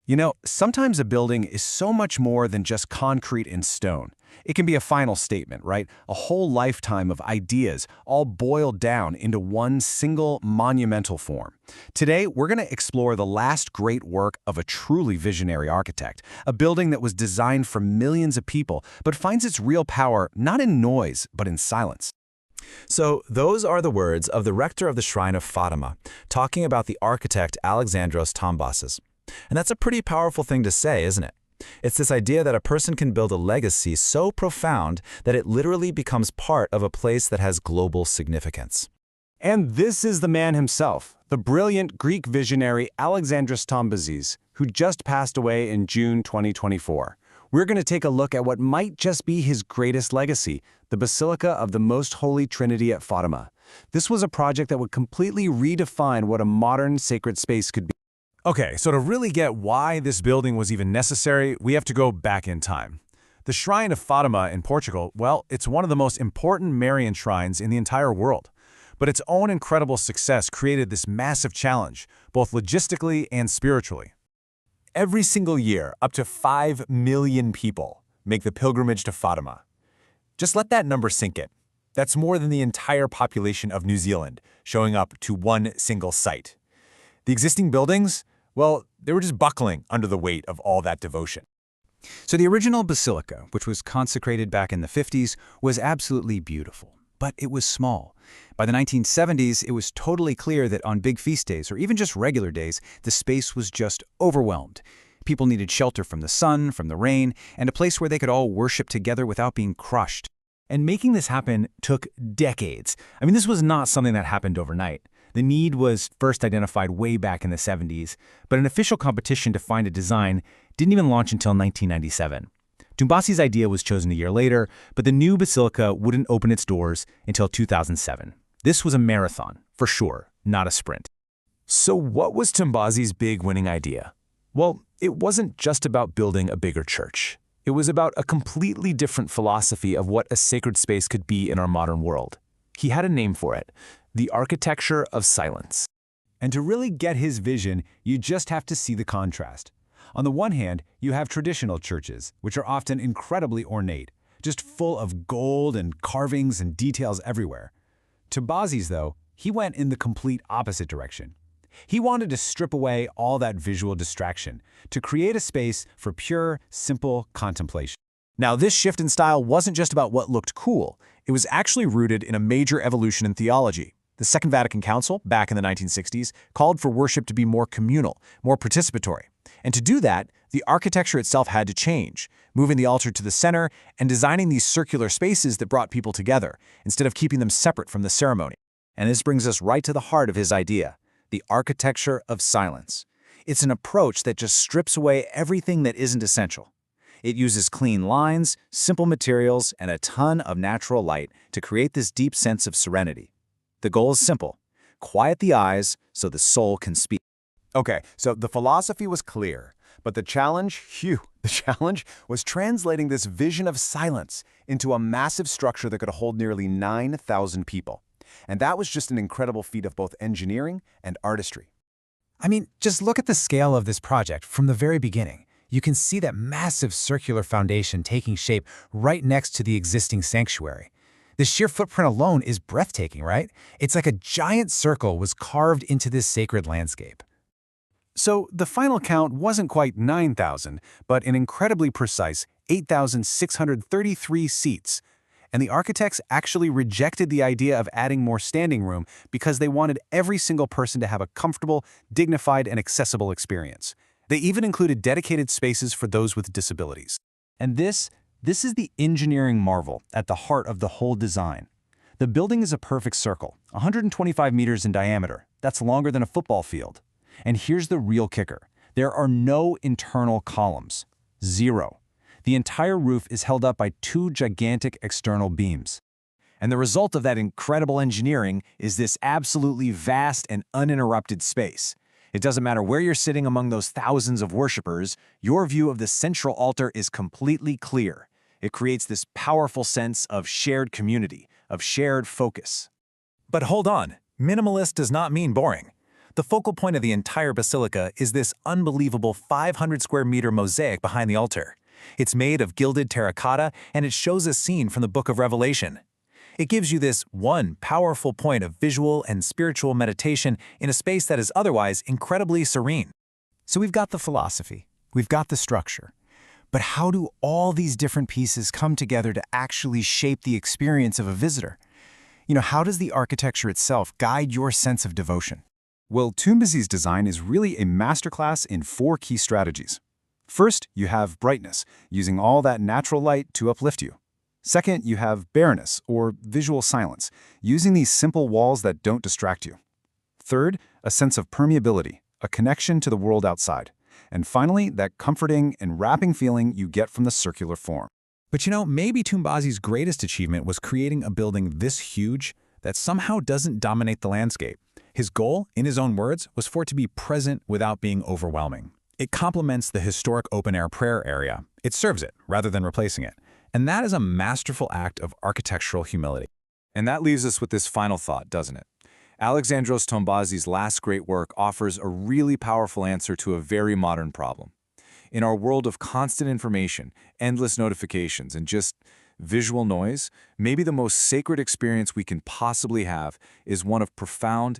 You know, sometimes a building is so much more than just concrete and stone. It can be a final statement, right? A whole lifetime of ideas, all boiled down into one single monumental form. Today, we're going to explore the last great work of a truly visionary architect, a building that was designed for millions of people, but finds its real power not in noise, but in silence. So those are the words of the rector of the Shrine of Fatima, talking about the architect Alexandros Tombazis. And that's a pretty powerful thing to say, isn't it? It's this idea that a person can build a legacy so profound that it literally becomes part of a place that has global significance. And this is the man himself, the brilliant Greek visionary Alexandros Tombazis, who just passed away in June 2024. We're going to take a look at what might just be his greatest legacy, the Basilica of the Most Holy Trinity at Fatima. This was a project that would completely redefine what a modern sacred space could be. Okay, so to really get why this building was even necessary, we have to go back in time. The Shrine of Fatima in Portugal, well, it's one of the most important Marian shrines in the entire world. But its own incredible success created this massive challenge, both logistically and spiritually. Every single year, up to 5 million people make the pilgrimage to Fatima. Just let that number sink in. That's more than the entire population of New Zealand showing up to one single site. The existing buildings, well, they were just buckling under the weight of all that devotion. So the original basilica, which was consecrated back in the 50s, was absolutely beautiful, but it was small. By the 1970s, it was totally clear that on big feast days, or even just regular days, the space was just overwhelmed. People needed shelter from the sun, from the rain, and a place where they could all worship together without being crushed. And making this happen took decades. I mean, this was not something that happened overnight. The need was first identified way back in the 70s, but an official competition to find a design didn't even launch until 1997. Tombazis' idea was chosen a year later, but the new basilica wouldn't open its doors until 2007. This was a marathon, for sure, not a sprint. So what was Tombazis' big winning idea? Well, it wasn't just about building a bigger church. It was about a completely different philosophy of what a sacred space could be in our modern world. He had a name for it: the architecture of silence. And to really get his vision, you just have to see the contrast. On the one hand, you have traditional churches, which are often incredibly ornate, just full of gold and carvings and details everywhere. Tombazis, though, he went in the complete opposite direction. He wanted to strip away all that visual distraction, to create a space for pure, simple contemplation. Now, this shift in style wasn't just about what looked cool. It was actually rooted in a major evolution in theology. The Second Vatican Council, back in the 1960s, called for worship to be more communal, more participatory. And to do that, the architecture itself had to change, moving the altar to the center and designing these circular spaces that brought people together, instead of keeping them separate from the ceremony. And this brings us right to the heart of his idea: the architecture of silence. It's an approach that just strips away everything that isn't essential. It uses clean lines, simple materials, and a ton of natural light to create this deep sense of serenity. The goal is simple: quiet the eyes so the soul can speak. Okay, so the philosophy was clear, but the challenge was translating this vision of silence into a massive structure that could hold nearly 9,000 people. And that was just an incredible feat of both engineering and artistry. I mean, just look at the scale of this project from the very beginning. You can see that massive circular foundation taking shape right next to the existing sanctuary. The sheer footprint alone is breathtaking, right? It's like a giant circle was carved into this sacred landscape. So the final count wasn't quite 9,000, but an incredibly precise 8,633 seats. And the architects actually rejected the idea of adding more standing room because they wanted every single person to have a comfortable, dignified, and accessible experience. They even included dedicated spaces for those with disabilities. And this is the engineering marvel at the heart of the whole design. The building is a perfect circle, 125 meters in diameter. That's longer than a football field. And here's the real kicker: there are no internal columns. Zero. The entire roof is held up by 2 gigantic external beams. And the result of that incredible engineering is this absolutely vast and uninterrupted space. It doesn't matter where you're sitting among those thousands of worshipers, your view of the central altar is completely clear. It creates this powerful sense of shared community, of shared focus. But hold on, minimalist does not mean boring. The focal point of the entire basilica is this unbelievable 500 square meter mosaic behind the altar. It's made of gilded terracotta, and it shows a scene from the Book of Revelation. It gives you this one powerful point of visual and spiritual meditation in a space that is otherwise incredibly serene. So we've got the philosophy, we've got the structure. But how do all these different pieces come together to actually shape the experience of a visitor? How does the architecture itself guide your sense of devotion? Well, Tombasi's design is really a masterclass in 4 key strategies. First, you have brightness, using all that natural light to uplift you. Second, you have bareness, or visual silence, using these simple walls that don't distract you. Third, a sense of permeability, a connection to the world outside. And finally, that comforting, enwrapping feeling you get from the circular form. But maybe Tombasi's greatest achievement was creating a building this huge that somehow doesn't dominate the landscape. His goal, in his own words, was for it to be present without being overwhelming. It complements the historic open-air prayer area. It serves it, rather than replacing it. And that is a masterful act of architectural humility. And that leaves us with this final thought, doesn't it? Alexandros Tombasi's last great work offers a really powerful answer to a very modern problem. In our world of constant information, endless notifications, and just visual noise, maybe the most sacred experience we can possibly have is one of profound,